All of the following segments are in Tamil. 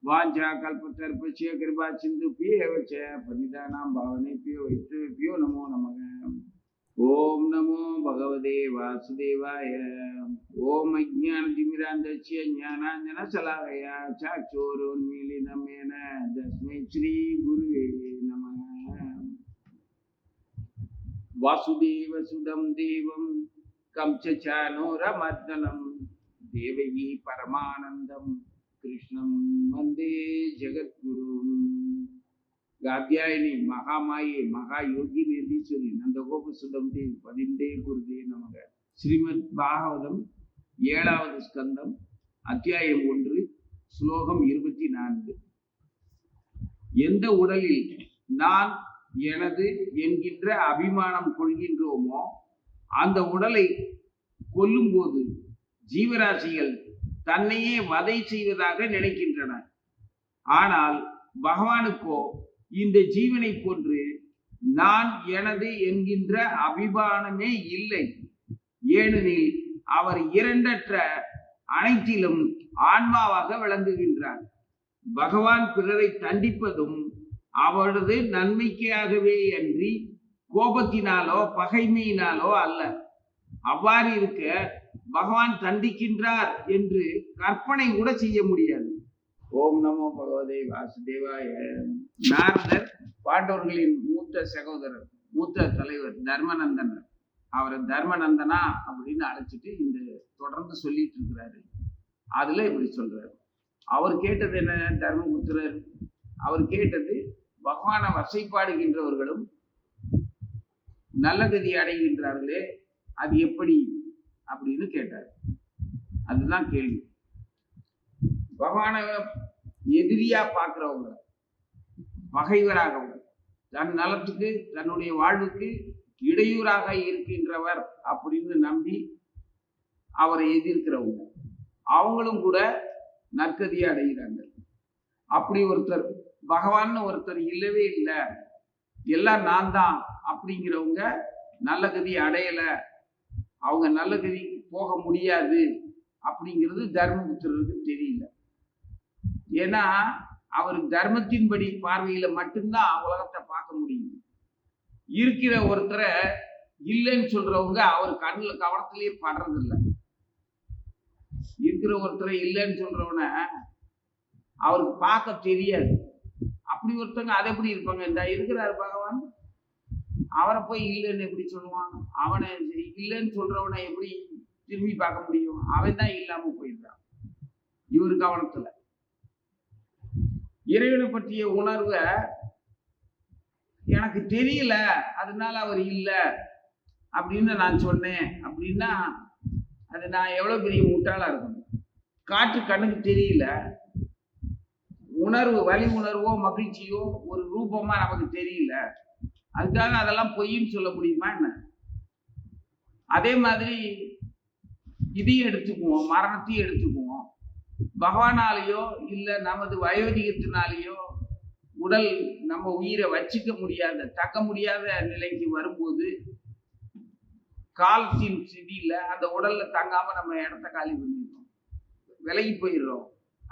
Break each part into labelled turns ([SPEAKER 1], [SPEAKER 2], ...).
[SPEAKER 1] वाचा कल्पतर्पस्य कृपा सिंधुभ्येव च पतितानां पावनेभ्यो वैष्णवेभ्यो नमो नमः। ओम नमो भगवते वासुदेवाय। ओम अज्ञानतिमिरान्धस्य ज्ञानाञ्जनशलाकया चक्षुरुन्मीलितं येन तस्मै श्री गुरुवे नमः। वासुदेवसुतं देवं कंसचाणूरमर्दनं देवकी परमानन्दं कृष्णं वंदे जगद्गुरुं। गाद्यायनी महामाये महायोगी निर्दीश्वरी नंदगोप सुदम देव पदिंदे गुरुदे नमः। श्रीमद् भागवतम 7வது ஸ்கந்தம் அத்தியாயம் 1 ஸ்லோகம் 24. எந்த உடலில் நான் எனது என்கின்ற அபிமானம் கொள்கின்றோமோ அந்த உடலை கொல்லும் போது ஜீவராசிகள் தன்னையே வதை செய்வதாக நினைக்கின்றன. ஆனால் பகவானுக்கோ இந்த ஜீவனை போன்று நான் எனது என்கின்ற அபிமானமே இல்லை. ஏனெனில் அவர் இரண்டற்ற அனைத்திலும் ஆன்மாவாக விளங்குகின்றார். பகவான் பிறரை தண்டிப்பதும் அவரது நன்மைக்காகவே அன்றி கோபத்தினாலோ பகைமையினாலோ அல்ல. அவ்வாறு இருக்க பகவான் தண்டிக்கின்றார் என்று கற்பனை கூட செய்ய முடியாது. ஓம் நமோ பகவதே வாசுதேவாய. நாரதர் பாண்டவர்களின் மூத்த சகோதரர், மூத்த தலைவர் தர்மநந்தனர். அவரை தர்மநந்தனா அப்படின்னு அழைச்சிட்டு இந்த தொடர்ந்து சொல்லிட்டு இருக்கிறாரு. அதுல இப்படி சொல்றாரு. அவர் கேட்டது என்ன? தர்மபுத்திரர் அவர் கேட்டது பகவானை வசைப்பாடுகின்றவர்களும் நல்ல கதி அடைகின்றார்களே, அது எப்படி அப்படின்னு கேட்டார். அதுதான் கேள்வி. பகவானை எதிரியா பார்க்கிறவங்க, பகைவராகவும் தன் நலத்துக்கு தன்னுடைய வாழ்வுக்கு இடையூறாக இருக்கின்றவர் அப்படின்னு நம்பி அவரை எதிர்க்கிறவங்க, அவங்களும் கூட நற்கதியை அடைகிறாங்க. அப்படி ஒருத்தர் பகவான் ஒருத்தர் இல்லவே இல்லை, எல்லாம் நான் தான் அப்படிங்கிறவங்க நல்ல கதி அடையல, அவங்க நல்ல கதி போக முடியாது அப்படிங்கிறது தர்மபுத்திரருக்கு தெரியல. ஏன்னா அவர் தர்மத்தின்படி பார்வையில மட்டும்தான் உலகத்தை பார்க்க முடியும். இருக்கிற ஒருத்தரை இல்லைன்னு சொல்றவங்க அவர் கண்ணுல கவனத்திலேயே படுறது இல்லை. இருக்கிற ஒருத்தரை இல்லைன்னு சொல்றவன அவருக்கு பார்க்க தெரியாது. அப்படி ஒருத்தவங்க அதை எப்படி இருப்பாங்க? இந்த இருக்கிறார் பகவான், அவரை போய் இல்லைன்னு எப்படி சொல்லுவான்? அவனை இல்லைன்னு சொல்றவனை எப்படி திரும்பி பார்க்க முடியும்? அவன் தான் இல்லாம போயிடுறான் இவரு கவனத்துல. இறைவனை பற்றிய உணர்வை எனக்கு தெரியல அதனால அவர் இல்லை அப்படின்னு நான் சொன்னேன் அப்படின்னா அது நான் எவ்வளவு பெரிய முட்டாளா இருக்கணும். காற்று கண்ணுக்கு தெரியல, உணர்வு வலி உணர்வோ மகிழ்ச்சியோ ஒரு ரூபமா நமக்கு தெரியல, அதுக்காக அதெல்லாம் பொய்ன்னு சொல்ல முடியுமா என்ன? அதே மாதிரி இதையும் எடுத்துக்குவோம், மரணத்தையும் எடுத்துக்குவோம். பகவானாலேயோ இல்லை நமது வயோதிகத்தினாலேயோ உடல் நம்ம உயிரை வச்சுக்க முடியாத, தக்க முடியாத நிலைக்கு வரும்போது காலத்தின் சிதியில அந்த உடல்ல தங்காம நம்ம இடத்த காலி பண்ணிடுறோம், விலகி போயிடுறோம்.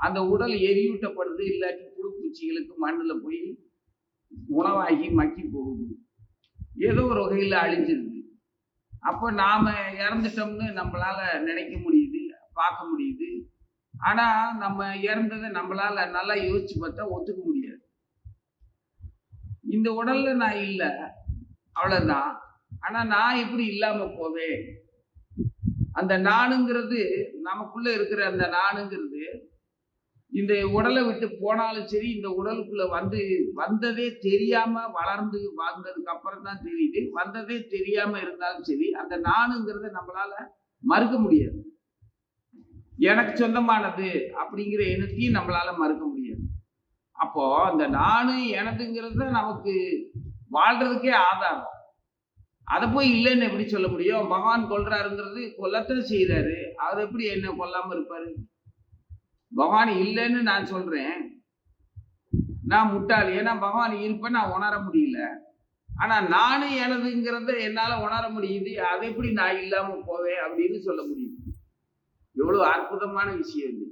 [SPEAKER 1] அந்த உடல் எரியூட்டப்படுது, இல்லாட்டி புழுப்பூச்சிகளுக்கு மண்ணுல போய் உணவாகி மக்கி போகுது, ஏதோ ஒரு வகையில அழிஞ்சிருது. அப்போ நாம இறந்துட்டோம்னு நம்மளால நினைக்க முடியுது, பார்க்க முடியுது. ஆனா நம்ம இறந்ததை நம்மளால நல்லா யோசிச்சு பார்த்தா ஒத்துக்க முடியாது. இந்த உடல்ல நான் இல்லை அவ்வளவுதான், ஆனா நான் எப்படி இல்லாம போவேன்? அந்த நானுங்கிறது, நமக்குள்ள இருக்கிற அந்த நானுங்கிறது இந்த உடலை விட்டு போனாலும் சரி, இந்த உடலுக்குள்ள வந்ததே தெரியாம வளர்ந்து வாழ்ந்ததுக்கு அப்புறம் தான் தெரியுது. வந்ததே தெரியாம இருந்தாலும் சரி, அந்த நானுங்கிறத நம்மளால மறுக்க முடியாது. எனக்கு சொந்தமானது அப்படிங்கிற எண்ணத்தையும் நம்மளால மறுக்க முடியாது. அப்போ அந்த நானு எனதுங்கிறது நமக்கு வாழ்றதுக்கே ஆதாரம். அதை போய் இல்லைன்னு எப்படி சொல்ல முடியும்? பகவான் கொல்றாருங்கிறது கொல்லத்தான் செய்யறாரு, அவர் எப்படி என்ன கொல்லாம இருப்பாரு? பகவான் இல்லைன்னு நான் சொல்றேன், நான் முட்டாள். ஏன்னா பகவான் இருப்பேன்னு நான் உணர முடியல. ஆனா நானு எனதுங்கிறத என்னால உணர முடியுது, அதை எப்படி நான் இல்லாம போவேன் அப்படின்னு சொல்ல முடியும்? எவ்வளவு அற்புதமான விஷயம் இது.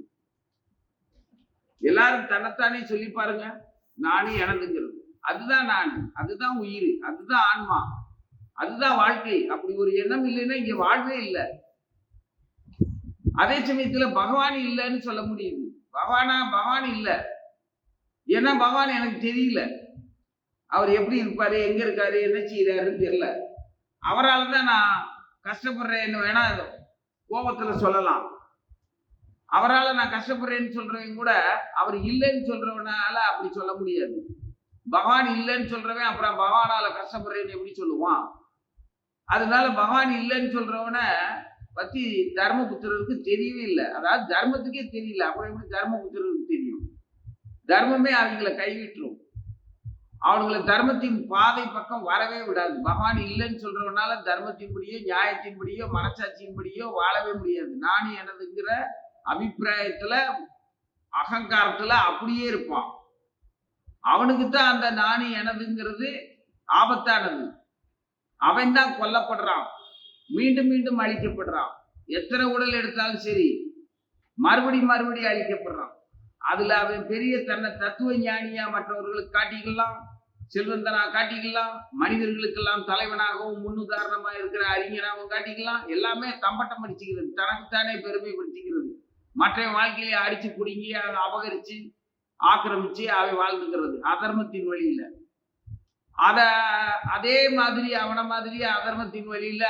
[SPEAKER 1] எல்லாரும் தன்னைத்தானே சொல்லி பாருங்க. நானே எனதுங்கிறது அதுதான் நான், அதுதான் உயிர், அதுதான் ஆன்மா, அதுதான் வாழ்க்கை. அப்படி ஒரு எண்ணம் இல்லைன்னா இங்க வாழ்வே இல்லை. அதே சமயத்துல பகவான் இல்லைன்னு சொல்ல முடியுது. பகவான் இல்லை. ஏன்னா பகவான் எனக்கு தெரியல. அவர் எப்படி இருப்பாரு, எங்க இருக்காரு, என்ன செய்யறாருன்னு தெரியல. அவரால் தான் நான் கஷ்டப்படுறேன்னு வேணா கோபத்துல சொல்லலாம். அவரால் நான் கஷ்டப்படுறேன்னு சொல்றவன் கூட அவர் இல்லைன்னு சொல்றவனால அப்படி சொல்ல முடியாது. பகவான் இல்லைன்னு சொல்றவன் அப்புறம் பகவானால கஷ்டப்படுறேன்னு எப்படி சொல்லுவான்? அதனால பகவான் இல்லைன்னு சொல்றவன பத்தி தர்மபுத்திரருக்கு தெரியவே இல்லை. அதாவது தர்மத்துக்கே தெரியல. அப்புறம் எப்படி தர்மபுத்திரருக்கு தெரியும்? தர்மமே அவங்களை கைவிட்டுரும். அவங்களை தர்மத்தின் பாதை பக்கம் வரவே விடாது. பகவான் இல்லைன்னு சொல்றவனால தர்மத்தின்படியோ நியாயத்தின்படியோ மனசாட்சியின்படியோ வாழவே முடியாது. நான் எனதுங்கிற அபிப்பிராயத்துல அகங்காரத்துல அப்படியே இருப்பான். அவனுக்கு தான் அந்த நானி எனதுங்கிறது ஆபத்தானது. அவன் தான் கொல்லப்படுறான், மீண்டும் மீண்டும் அழிக்கப்படுறான். எத்தனை உடல் எடுத்தாலும் சரி மறுபடி அழிக்கப்படுறான். அதுல அவன் பெரிய தன்னை தத்துவ ஞானியா மற்றவர்களுக்கு காட்டிக்கலாம், செல்வந்தனா காட்டிக்கலாம், மனிதர்களுக்கெல்லாம் தலைவனாகவும் முன்னுதாரணமா இருக்கிற அறிஞனாகவும் காட்டிக்கலாம். எல்லாமே தம்பட்டம் அடிச்சுக்கிறது, தனக்குத்தானே பெருமைப்படுத்திக்கிறது. மற்ற வாழ்க்கையில அடிச்சு பிடுங்கி அதை அபகரிச்சு ஆக்கிரமிச்சு அவை வாழ்ந்துக்கிறது அதர்மத்தின் வழியில. அதே மாதிரி அவனை மாதிரி அதர்மத்தின் வழியில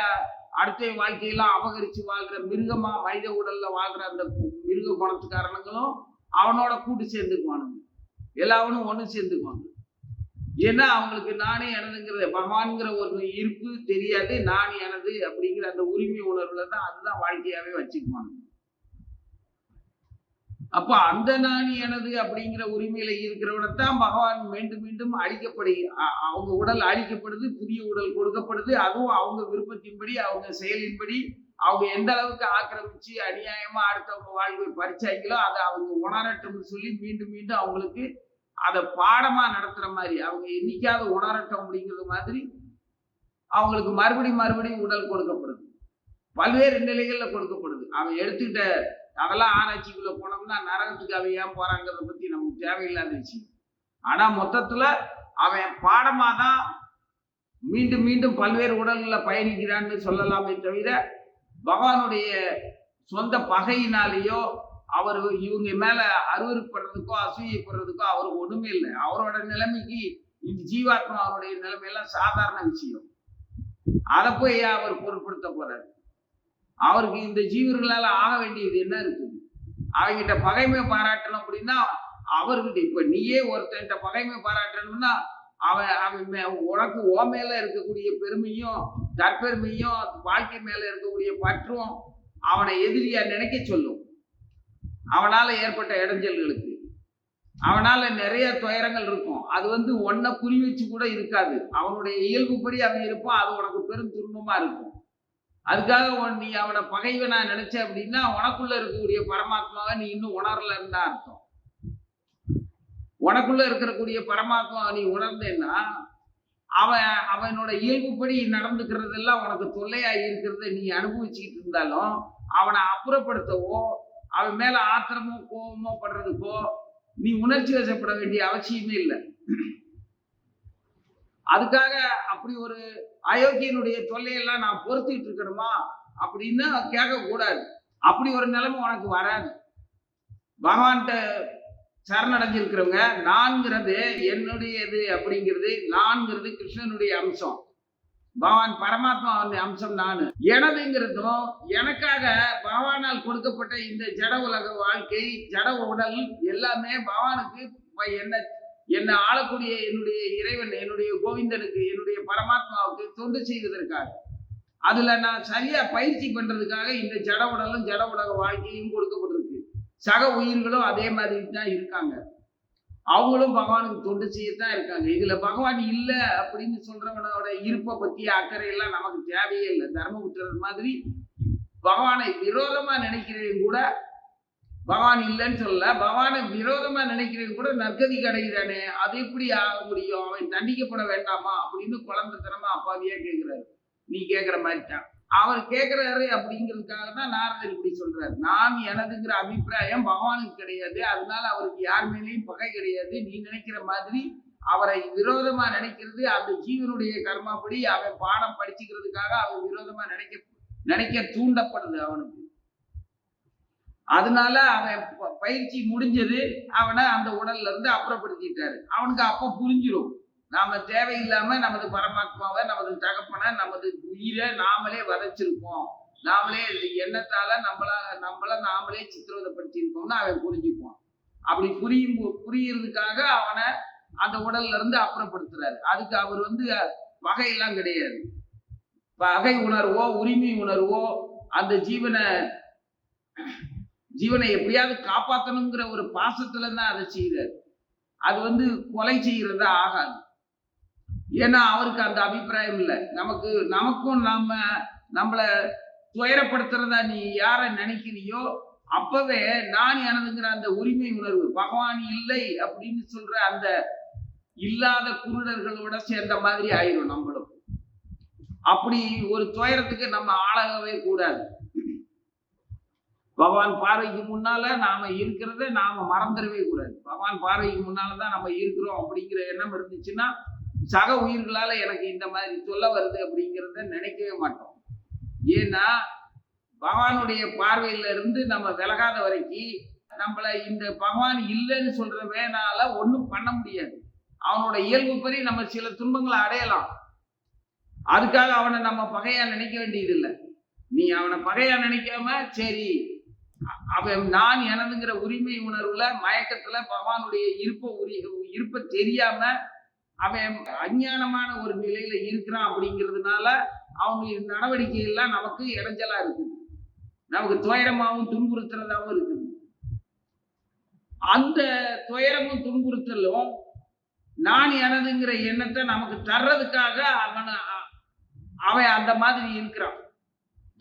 [SPEAKER 1] அடுத்த வாழ்க்கையெல்லாம் அபகரிச்சு வாழ்ற மிருகமா மனித உடல்ல வாழ்ற அந்த மிருக குணத்துக்காரனுங்களும் அவனோட கூட்டு சேர்ந்துக்குவானுங்க. எல்லாவனும் ஒண்ணு சேர்ந்துக்குவாங்க. ஏன்னா அவங்களுக்கு நானே எனதுங்கிறது பகவான்கிற ஒரு இருப்பு தெரியாது. நான் எனது அப்படிங்கிற அந்த உரிமை உணர்வுல தான் அதுதான் வாழ்க்கையாவே வச்சுக்குவானுங்க. அப்ப அந்த நானி எனது அப்படிங்கிற உரிமையில இருக்கிறவனத்தான் பகவான் மீண்டும் மீண்டும் அவங்க உடல் அழிக்கப்படுது, புதிய உடல் கொடுக்கப்படுது. அதுவும் அவங்க விருப்பத்தின்படி, அவங்க செயலின்படி, அவங்க எந்த அளவுக்கு ஆக்கிரமிச்சு அநியாயமா அடுத்தவங்க வாழ்வை பறிச்சாங்களோ அதை அவங்க உணரட்டும்னு சொல்லி மீண்டும் மீண்டும் அவங்களுக்கு அதை பாடமா நடத்துற மாதிரி, அவங்க என்னைக்காவது உணரட்டும் அப்படிங்கிறது மாதிரி அவங்களுக்கு மறுபடியும் உடல் கொடுக்கப்படுது. பல்வேறு நிலைகள்ல கொடுக்கப்படுது. அவன் எடுத்துக்கிட்ட அதெல்லாம் ஆராய்ச்சிக்குள்ள போனோம்னா நரகத்துக்கு அவன் ஏன் போறாங்கிறத பத்தி நமக்கு தேவையில்லாத விஷயம். ஆனா மொத்தத்துல அவன் பாடமாதான் மீண்டும் மீண்டும் பல்வேறு உடல்ல பயணிக்கிறான்னு சொல்லலாமே தவிர பகவானுடைய சொந்த பகையினாலேயோ அவர் இவங்க மேல அருவருப்படுறதுக்கோ அசூயப்படுறதுக்கோ அவருக்கு ஒண்ணுமே இல்லை. அவரோட நிலைமைக்கு இந்த ஜீவாத்மா அவருடைய நிலைமையெல்லாம் சாதாரண விஷயம். அதை போய் அவர் பொருட்படுத்த போறாரு. அவருக்கு இந்த ஜீவர்களால ஆக வேண்டியது என்ன இருக்குது? அவங்கிட்ட பகைமை பாராட்டணும் அப்படின்னா அவர்கிட்ட இப்ப நீயே ஒருத்தன்ட்ட பகைமை பாராட்டணும்னா அவன் உனக்கு ஓ மேல இருக்கக்கூடிய பெருமையும் தற்பெருமையும் வாழ்க்கை மேல இருக்கக்கூடிய பற்றும் அவனை எதிரியா நினைக்க சொல்லும். அவனால ஏற்பட்ட இடைஞ்சல்களுக்கு அவனால நிறைய துயரங்கள் இருக்கும். அது ஒன்ன குறி வச்சு கூட இருக்காது. அவனுடைய இயல்புப்படி அவன் இருப்பான். அது உனக்கு பெரும் துன்பமா இருக்கும். அதுக்காக நீ அவனை பகைவனா நினைச்ச அப்படின்னா உனக்குள்ள இருக்கக்கூடிய பரமாத்மாவை நீ இன்னும் உணரல இருந்தா அர்த்தம். உனக்குள்ள இருக்கக்கூடிய பரமாத்மாவை நீ உணர்ந்தேன்னா அவனோட இயல்புப்படி நடந்துக்கிறதெல்லாம் உனக்கு தொல்லையா இருக்கிறத நீ அனுபவிச்சுக்கிட்டு இருந்தாலும் அவனை அப்புறப்படுத்தவோ அவன் மேல ஆத்திரமோ கோபமோ படுறதுக்கோ நீ உணர்ச்சி வசப்பட வேண்டிய அவசியமே இல்லை. அதுக்காக அப்படி ஒரு அயோக்கியனுடைய தொல்லையெல்லாம் நான் பொறுத்துட்டு இருக்கணுமா அப்படின்னு கேட்க கூடாது. அப்படி ஒரு நிலைமை உனக்கு வராது. பகவான்கிட்ட சரணடைஞ்சிருக்கிறவங்க நான்கிறது என்னுடையது அப்படிங்கிறது, நான்கிறது கிருஷ்ணனுடைய அம்சம், பகவான் பரமாத்மாவுடைய அம்சம் நான். எனதுங்கிறதும் எனக்காக பகவானால் கொடுக்கப்பட்ட இந்த ஜட உலக வாழ்க்கை ஜட உடல் எல்லாமே பகவானுக்கு என்னை ஆளக்கூடிய என்னுடைய இறைவன் என்னுடைய கோவிந்தனுக்கு என்னுடைய பரமாத்மாவுக்கு தொண்டு செய்வதற்காக, அதுல நான் சரியா பயிற்சி பண்றதுக்காக இந்த ஜட உடலும் ஜட உலக வாழ்க்கையும் கொடுக்கப்பட்டிருக்கு. சக உயிர்களும் அதே மாதிரி தான் இருக்காங்க. அவங்களும் பகவானுக்கு தொண்டு செய்யத்தான் இருக்காங்க. இதுல பகவான் இல்லை அப்படின்னு சொல்றவனோட இருப்பை பத்திய அக்கறை எல்லாம் நமக்கு தேவையே இல்லை. தர்மபுத்திரர் மாதிரி பகவானை விரோதமா நினைக்கிறவங்க கூட பகவான் இல்லைன்னு சொல்லல, பகவானை விரோதமா நினைக்கிறவங்க கூட நற்கதி கிடைக்கிறானே, அது எப்படி ஆக முடியும்? அவன் தண்டிக்கப்பட வேண்டாமா அப்படின்னு குழந்தைத்தனமா அப்பாவியா கேட்கிறாரு. நீ கேட்கிற மாதிரி தான். அவர் கேட்கிறாரு அப்படிங்கிறதுக்காக தான் நாரதர் இப்படி சொல்றாரு. நான் எனதுங்கிற அபிப்பிராயம் பகவானுக்கு கிடையாது, அதனால அவருக்கு யார் மேலேயும் பகை கிடையாது. நீ நினைக்கிற மாதிரி அவரை விரோதமா நினைக்கிறது அந்த ஜீவனுடைய கர்மாப்படி அவன் பாடம் படிச்சுக்கிறதுக்காக அவன் விரோதமா நினைக்க தூண்டப்படுது அவனுக்கு. அதனால அவன் பயிற்சி முடிஞ்சது, அவனை அந்த உடல்ல இருந்து அப்புறப்படுத்திட்டாரு. அவனுக்கு அப்ப புரிஞ்சிடும், நாம தேவையில்லாம நமது பரமாத்மாவை, நமது தகப்பனை, நமது உயிரை நாமளே வதைச்சிருக்கோம், நாமளே எண்ணத்தால நம்மள நாமளே சித்திரவதைப்படுத்தியிருக்கோம்னு அவன் புரிஞ்சுக்குவான். அப்படி புரியறதுக்காக அவனை அந்த உடல்ல இருந்து அப்புறப்படுத்துறாரு. அதுக்கு அவர் பகையெல்லாம் கிடையாது. பகை உணர்வோ உரிமை உணர்வோ அந்த ஜீவனை எப்படியாவது காப்பாற்றணுங்கிற ஒரு பாசத்துல தான் அதை செய்யறாரு. அது கொலை செய்யறதா ஆகாது. ஏன்னா அவருக்கு அந்த அபிப்பிராயம் இல்லை. நமக்கும் நம்மள துயரப்படுத்துறதா நீ யார நினைக்கிறியோ அப்பவே நான் எனதுங்கிற அந்த உரிமை உணர்வு, பகவான் இல்லை அப்படின்னு சொல்ற அந்த இல்லாத குருடர்களோட சேர்ந்த மாதிரி ஆயிரும் நம்மளும். அப்படி ஒரு துயரத்துக்கு நம்ம ஆளாகவே கூடாது. பகவான் பார்வைக்கு முன்னால நாம இருக்கிறத நாம மறந்துடவே கூடாது. பகவான் பார்வைக்கு முன்னாலதான் நம்ம இருக்கிறோம் அப்படிங்கிற எண்ணம் இருந்துச்சுன்னா சக உயிர்களால எனக்கு இந்த மாதிரி சொல்ல வருது அப்படிங்கிறத நினைக்கவே மாட்டோம். ஏன்னா பகவானுடைய பார்வையில இருந்து நம்ம விலகாத வரைக்கும் நம்மள இந்த பகவான் இல்லைன்னு சொல்ற வேணால ஒண்ணும் பண்ண முடியாது. அவனோட இயல்பு படி நம்ம சில துன்பங்களை அடையலாம். அதுக்காக அவனை நம்ம பகையா நினைக்க வேண்டியது இல்லை. நீ அவனை பகையா நினைக்காம சரி அவன் நான் எனதுங்கிற உரிமை உணர்வுல மயக்கத்துல பகவானுடைய இருப்ப தெரியாம அவன் அஞ்ஞானமான ஒரு நிலையில இருக்கிறான் அப்படிங்கிறதுனால அவனுடைய நடவடிக்கை எல்லாம் நமக்கு இடைஞ்சலா இருக்குது, நமக்கு துயரமாவும் துன்புறுத்துறதாவும் இருக்குது. அந்த துயரமும் துன்புறுத்தலும் நான் எனதுங்கிற எண்ணத்தை நமக்கு தர்றதுக்காக அவன் அந்த மாதிரி இருக்கிறான்,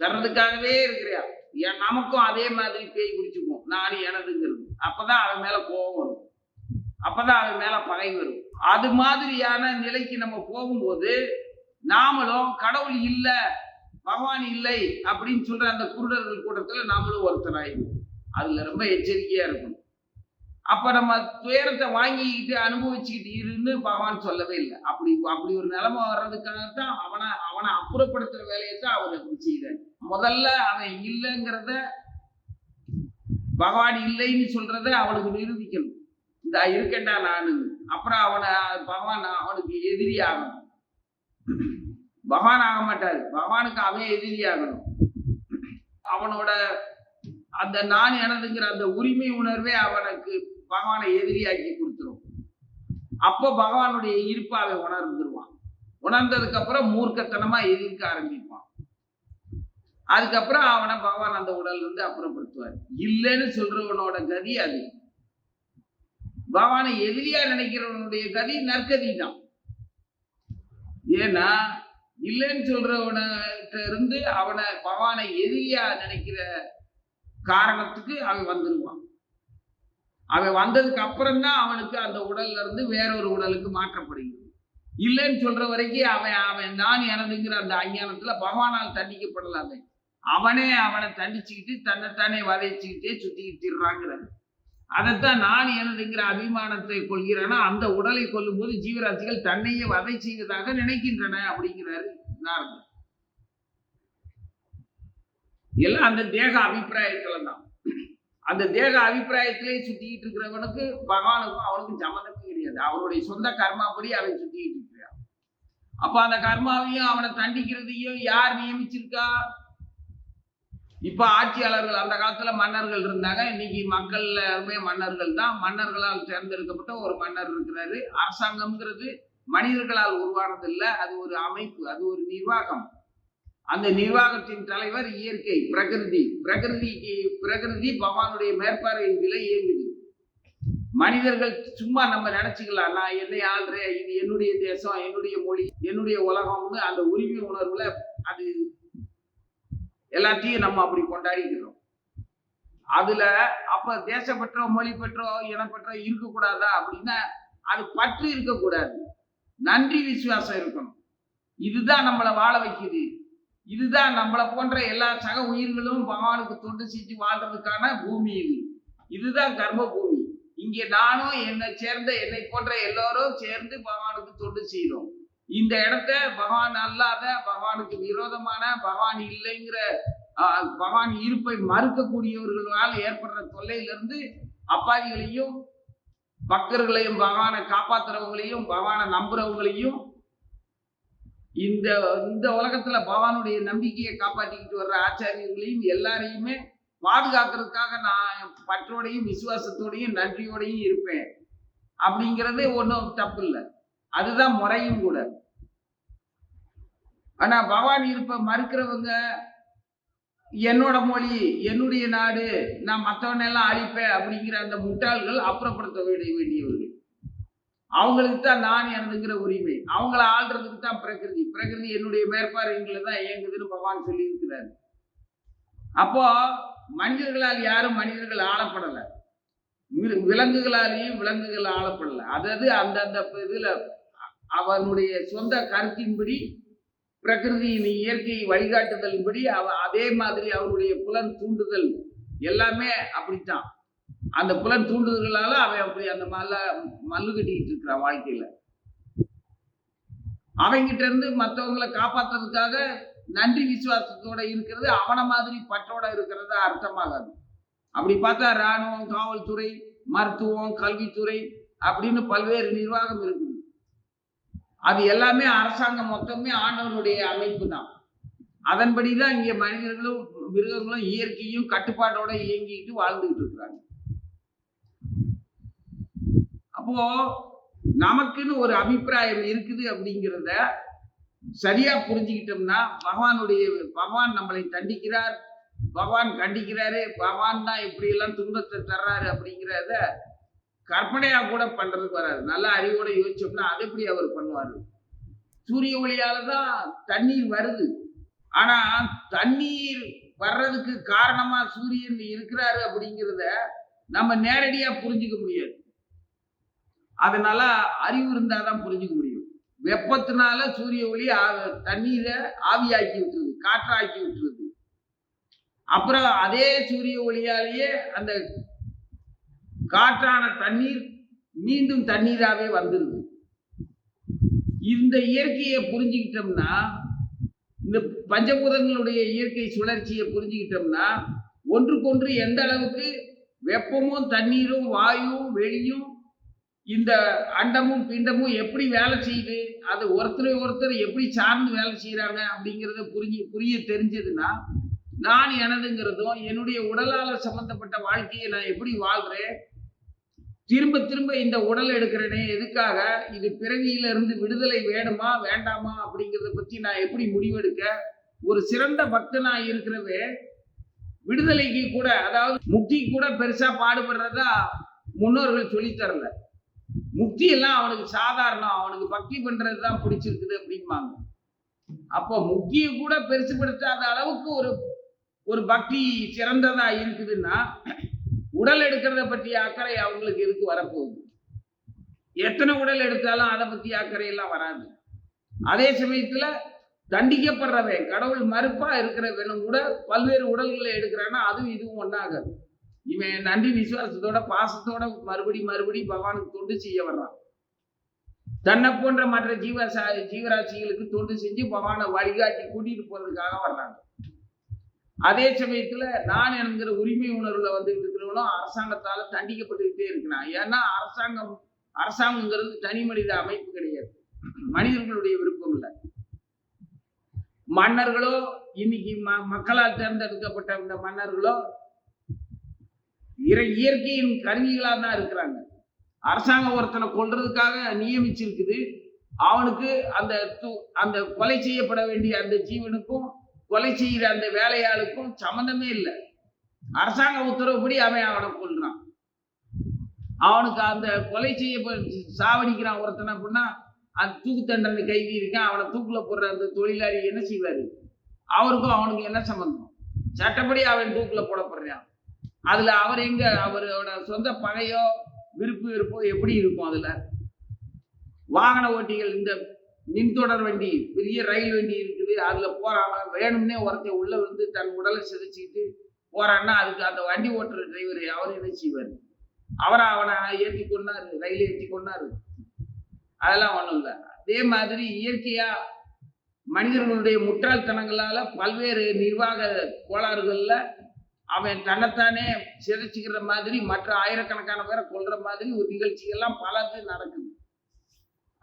[SPEAKER 1] தர்றதுக்காகவே இருக்கிறான். நமக்கும் அதே மாதிரி பேய் பிடிச்சுக்கும் நான் எனதுங்கிறது. அப்பதான் அவன் மேல கோபம் வரும், அப்பதான் அவன் மேல பகை வரும். அது மாதிரியான நிலைக்கு நம்ம போகும்போது நாமளும் கடவுள் இல்லை பகவான் இல்லை அப்படின்னு சொல்ற அந்த குருடர்கள் கூட்டத்துல நாமளும் ஒருத்தராயிடும். அதுல ரொம்ப எச்சரிக்கையா இருக்கணும். அப்ப நம்ம துயரத்தை வாங்கிக்கிட்டு அனுபவிச்சுக்கிட்டு இருந்து பகவான் சொல்லவே இல்லை. அப்படி ஒரு நிலைமை வர்றதுக்காகத்தான் அவனை அப்புறப்படுத்துற வேலையை தான் அவர் அப்படி செய்யறாரு. முதல்ல அவன் இல்லைங்கிறத, பகவான் இல்லைன்னு சொல்றத அவனுக்கு நிரூபிக்கணும். இந்த இருக்கேன்டா நானு. அப்புறம் பகவான் அவனுக்கு எதிரி ஆகணும். பகவான் ஆக மாட்டாரு, பகவானுக்கு அவன் எதிரி ஆகணும். அவனோட அந்த நான் எனதுங்கிற அந்த உரிமை உணர்வே அவனுக்கு பகவானை எதிரியாக்கி கொடுத்துரும். அப்போ பகவானுடைய இருப்பை அவன் உணர்ந்துருவான். உணர்ந்ததுக்கு அப்புறம் மூர்க்கத்தனமா எதிர்க்க ஆரம்பிப்பான். அதுக்கப்புறம் அவனை பகவான் அந்த உடல் இருந்து அப்புறப்படுத்துவார். இல்லைன்னு சொல்றவனோட கதி அது. பகவானை எதிரியா நினைக்கிறவனுடைய கதி நற்கதி தான். ஏன்னா இல்லைன்னு சொல்றவன்கிட்ட இருந்து பகவானை எதிரியா நினைக்கிற காரணத்துக்கு அவன் வந்துருவான். அவன் வந்ததுக்கு அப்புறம் தான் அவனுக்கு அந்த உடல்ல இருந்து வேறொரு உடலுக்கு மாற்றப்படுகிறது. இல்லைன்னு சொல்ற வரைக்கும் அவன் நான் எனதுங்கிற அந்த அஞ்ஞானத்துல பகவானால் தண்டிக்கப்படலாமே. அவனை தண்டிச்சுக்கிட்டு தன்னைத்தானே வதைச்சுக்கிட்டே சுத்திக்கிட்டுறாங்கிறது. அதைத்தான் நான் எனதுங்கிற அபிமானத்தை கொள்கிறானா அந்த உடலை கொல்லும் போது ஜீவராசிகள் தன்னையே வதை செய்வதாக நினைக்கின்றன அப்படிங்கிறாரு நாரதர். எல்லாம் அந்த தேக அபிப்பிராயத்துல தான். அந்த தேக அபிப்பிராயத்திலே சுத்திக்கிட்டு இருக்கிறவனுக்கு பகவானுக்கும் அவனுக்கும் சம்மந்தமே கிடையாது. அவனுடைய சொந்த கர்மாப்படி அவன் சுத்திக்கிட்டு இருக்கிறான். அப்ப அந்த கர்மாவையும் அவனை தண்டிக்கிறதையும் யார் நியமிச்சிருக்கா? இப்ப ஆட்சியாளர்கள், அந்த காலத்துல மன்னர்கள் இருந்தாங்க, இன்னைக்கு மக்கள் எல்லாருமே மன்னர்கள் தான். மன்னர்களால் தேர்ந்தெடுக்கப்பட்ட ஒரு மன்னர் இருக்கிறாரு. அரசாங்கம்ங்கிறது மனிதர்களால் உருவானது இல்லை, அது ஒரு அமைப்பு, அது ஒரு நிர்வாகம். அந்த நிர்வாகத்தின் தலைவர் இயற்கை, பிரகிருதி பகவானுடைய மேற்பார்வையின் கீழே இயங்குது. மனிதர்கள் சும்மா நம்ம நினைச்சுக்கலாம், நான் என்னை ஆள்றேன், இது என்னுடைய தேசம், என்னுடைய மொழி, என்னுடைய உலகம்னு அந்த உரிமை உணர்வுல அது எல்லாத்தையும் நம்ம அப்படி கொண்டாடிக்கிறோம். அதுல அப்ப தேசப்பற்றோ மொழி பற்றோ இனப்பற்றோ இருக்கக்கூடாதா அப்படின்னா அது பற்று இருக்கக்கூடாது, நன்றி விசுவாசம் இருக்கணும். இதுதான் நம்மளை வாழ வைக்குது. இதுதான் நம்மளை போன்ற எல்லா சக உயிர்களும் பகவானுக்கு தொண்டு செஞ்சு வாழ்றதுக்கான பூமி இது. இதுதான் கர்ம பூமி. இங்கே நானும் என்னை போன்ற எல்லோரும் சேர்ந்து பகவானுக்கு தொண்டு செய்யறோம். இந்த இடத்த பகவான் அல்லாத, பகவானுக்கு விரோதமான, பகவான் இல்லைங்கிற பகவான் இருப்பை மறுக்கக்கூடியவர்களால் ஏற்படுற தொல்லையிலிருந்து அப்பாதிகளையும் பக்தர்களையும் பகவானை காப்பாத்துறவங்களையும் பகவானை நம்புறவங்களையும் இந்த இந்த உலகத்துல பகவானுடைய நம்பிக்கையை காப்பாற்றிக்கிட்டு வர்ற ஆச்சாரியர்களையும் எல்லாரையுமே பாதுகாக்கிறதுக்காக நான் பற்றோடையும் விசுவாசத்தோடையும் நன்றியோடையும் இருப்பேன் அப்படிங்கிறது ஒன்றும் தப்பு இல்லை. அதுதான் முறையும் கூட. ஆனா பகவான் இருப்ப மறுக்கிறவங்க, என்னோட மொழி, என்னுடைய நாடு, நான் மற்றவனெல்லாம் அழிப்பேன் அப்படிங்கிற அந்த முட்டாள்கள் அப்புறப்படுத்த வேண்டியவர்கள். அவங்களுக்கு தான் நான் எனதுங்கிற உரிமை, அவங்கள ஆள்றதுக்கு தான் பிரகிருதி என்னுடைய மேற்பார்வைகளை தான் இயங்குதுன்னு பகவான் சொல்லி இருக்கிறார். அப்போ மனிதர்களால் யாரும் மனிதர்கள் ஆளப்படலை, விலங்குகளாலேயும் விலங்குகள் ஆளப்படலை. அதாவது அந்தந்த இதுல அவனுடைய சொந்த கருத்தின்படி பிரகிருதியின் இயற்கை வழிகாட்டுதலின்படி அதே மாதிரி அவருடைய புலன் தூண்டுதல் எல்லாமே அப்படித்தான். அந்த புலன் தூண்டுதல்களால அவன் அப்படி அந்த மல்லு கட்டிக்கிட்டு இருக்கிறான் வாழ்க்கையில. அவங்கிட்ட இருந்து மற்றவங்களை காப்பாத்துறதுக்காக நன்றி விசுவாசத்தோட இருக்கிறது அவனை மாதிரி பற்றோட இருக்கிறது அர்த்தமாகாது. அப்படி பார்த்தா இராணுவம், காவல்துறை, மருத்துவம், கல்வித்துறை அப்படின்னு பல்வேறு நிர்வாகம் இருக்குது. அது எல்லாமே அரசாங்கம் மொத்தமே ஆண்டவனுடைய அமைப்பு தான். அதன்படிதான் இங்க மனிதர்களும் மிருகங்களும் இயற்கையும் கட்டுப்பாட்டோட இயங்கிட்டு வாழ்ந்துகிட்டு இருக்கிறாங்க. அப்போ நமக்குன்னு ஒரு அபிப்பிராயம் இருக்குது அப்படிங்கிறத சரியா புரிஞ்சுக்கிட்டோம்னா, பகவான் நம்மளை தண்டிக்கிறார், பகவான் கண்டிக்கிறாரு, பகவான் தான் இப்படி எல்லாம் துன்பத்தை தர்றாரு அப்படிங்கிறத கற்பனையா கூட பண்றதுக்கு வராது. நல்ல அறிவோட யோசிச்சோம்னா அது எப்படி அவர் பண்ணுவாரு? சூரிய ஒளியாலதான் தண்ணீர் வருது. ஆனா தண்ணீர் வர்றதுக்கு காரணமா சூரியன் இருக்கிறாரு அப்படிங்கிறத நம்ம நேரடியா புரிஞ்சுக்க முடியாது. அதனால அறிவு இருந்தாதான் புரிஞ்சுக்க முடியும். வெப்பத்தினால சூரிய ஒளி தண்ணீரை ஆவியாக்கி விட்டுருது, காற்றாக்கி விட்டுருது. அப்புறம் அதே சூரிய ஒளியாலேயே அந்த காற்றான தண்ணீர் மீண்டும் தண்ணீராவே வந்துருது. இந்த இயற்கையை புரிஞ்சுக்கிட்டோம்னா, இந்த பஞ்சபூதங்களுடைய இயற்கை சுழற்சியை புரிஞ்சுக்கிட்டோம்னா, ஒன்றுக்கொன்று எந்த அளவுக்கு வெப்பமும் தண்ணீரும் வாயுவும் வெளியும் இந்த அண்டமும் பிண்டமும் எப்படி வேலை செய்யுது, அது ஒருத்தர் எப்படி சார்ந்து வேலை செய்யறாங்க அப்படிங்கிறத புரிய தெரிஞ்சதுன்னா, நான் எனதுங்கிறதும் என்னுடைய உடலால சம்பந்தப்பட்ட வாழ்க்கையை நான் எப்படி வாழ்றேன், திரும்ப திரும்ப இந்த உடல் எடுக்கிறேனே எதுக்காக, இது பிறவியில இருந்து விடுதலை வேணுமா வேண்டாமா அப்படிங்கிறத பத்தி நான் எப்படி முடிவெடுக்க, ஒரு சிறந்த பக்தனா இருக்கிறவே விடுதலைக்கு கூட, அதாவது முக்தி கூட பெருசா பாடுபடுறதா முன்னோர்கள் சொல்லித்தரல. முக்தி எல்லாம் அவனுக்கு சாதாரணம், அவனுக்கு பக்தி பண்றதுதான் பிடிச்சிருக்குது அப்படிம்பாங்க. அப்போ முக்தியை கூட பெருசுபடுத்தாத அளவுக்கு ஒரு பக்தி சிறந்ததா இருக்குதுன்னா, உடல் எடுக்கிறத பற்றிய அக்கறை அவங்களுக்கு எதுக்கு வரப்போகுது? எத்தனை உடல் எடுத்தாலும் அதை பத்தி அக்கறை எல்லாம் வராது. அதே சமயத்துல தண்டிக்கப்படுறவன், கடவுள் மறுப்பா இருக்கிறவனும் கூட பல்வேறு உடல்களை எடுக்கிறான்னா அதுவும் இதுவும் ஒன்னாகாது. இவன் நன்றி விசுவாசத்தோட பாசத்தோட மறுபடி பகவானுக்கு தொண்டு செய்ய வர்றான். தன்னை போன்ற மற்ற ஜீவராசிகளுக்கு தொண்டு செஞ்சு பகவானை வழிகாட்டி கூட்டிட்டு போறதுக்காக வர்றாங்க. அதே சமயத்துல நான் என்கிற உரிமை உணர்வுல வந்துட்டு இருக்கிறவனும் அரசாங்கத்தால தண்டிக்கப்பட்டுக்கிட்டே இருக்கிறான். ஏன்னா அரசாங்கங்கிறது தனி மனித அமைப்பு கிடையாது, மனிதர்களுடைய விருப்பம் இல்லை. மன்னர்களோ, இன்னைக்கு மக்களால் தேர்ந்தெடுக்கப்பட்ட இந்த மன்னர்களோ இயற்கையின் கருவிகளா தான் இருக்கிறாங்க. அரசாங்கம் ஒருத்தனை கொல்றதுக்காக நியமிச்சிருக்குது. அவனுக்கு அந்த கொலை செய்யப்பட வேண்டிய அந்த ஜீவனுக்கும் கொலை செய்கிற அந்த வேலையாளுக்கும் சம்மந்தமே இல்லை. அரசாங்க உத்தரவுப்படி அவனை கொல்றான். அவனுக்கு அந்த கொலை செய்ய சாவடிக்கிறான் ஒருத்தனை அப்படின்னா, அந்த தூக்கு தண்டனை கைதி இருக்கான், அவனை தூக்குல போடுற அந்த தொழிலாளி என்ன செய்வாரு? அவருக்கும் அவனுக்கு என்ன சம்பந்தம்? சட்டப்படி அவன் தூக்குல போடப்படுறான். அதுல அவரோட சொந்த பகையோ விருப்போ எப்படி இருக்கும்? அதுல வாகன ஓட்டிகள், இந்த மின்தொடர் வண்டி, பெரிய ரயில் வண்டி இருக்குது, அதுல போறாங்க, வேணும்னே ஒருத்தன் உள்ள வந்து தன் உடலை சிதைச்சிக்கிட்டு போறான்னா அதுக்கு அந்த வண்டி ஓட்டுற டிரைவர் அவர் என்ன செய்வார்? அவனை ஏற்றி கொண்டாரு, ரயில ஏற்றி கொண்டாரு. அதெல்லாம் ஒண்ணும் இல்லை. அதே மாதிரி இயற்கையா மனிதர்களுடைய முட்டாள்தனங்களால பல்வேறு நிர்வாக கோளாறுகள்ல அவன் தன்னைத்தானே சிதைச்சுக்கிற மாதிரி மற்ற ஆயிரக்கணக்கான பேரை கொல்ற மாதிரி ஒரு நிகழ்ச்சிகள்லாம் பலது நடக்குது.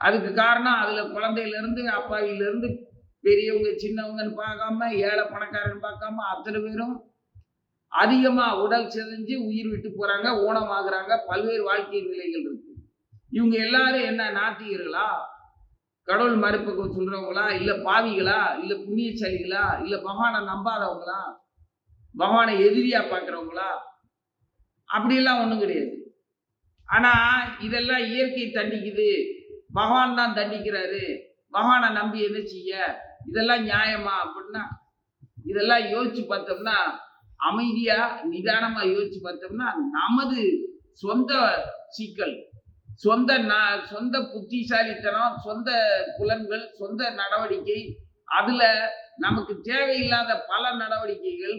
[SPEAKER 1] அதுக்கு காரணம் அதுல குழந்தையில இருந்து அப்பாவில இருந்து பெரியவங்க சின்னவங்கன்னு பார்க்காம ஏழை பணக்காரன்னு பார்க்காம அத்தனை பேரும் அதிகமா உடல் சிதைஞ்சு உயிர் விட்டு போறாங்க, ஊனமாகறாங்க. பல்வேறு வாழ்க்கை நிலைகள் இருக்கு. இவங்க எல்லாரும் என்ன நாத்திகர்களா, கடவுள் மறுப்புக்கு சொல்றவங்களா, இல்ல பாவிகளா, இல்ல புண்ணியசாலிகளா, இல்ல பகவானை நம்பாதவங்களா, பகவானை எதிரியா பார்க்கிறவங்களா? அப்படியெல்லாம் ஒண்ணும் கிடையாது. ஆனா இதெல்லாம் இயற்கை தண்டிக்குது, பகவான் தான் தண்டிக்கிறாரு, பகவானை நம்பி என்ன செய்ய, இதெல்லாம் நியாயமா அப்படின்னா இதெல்லாம் யோசிச்சு பார்த்தோம்னா, அமைதியா நிதானமா யோசிச்சு பார்த்தோம்னா நமது சொந்த சிக்கல், சொந்த புத்திசாலித்தனம், சொந்த புலன்கள், சொந்த நடவடிக்கை, அதுல நமக்கு தேவையில்லாத பல நடவடிக்கைகள்,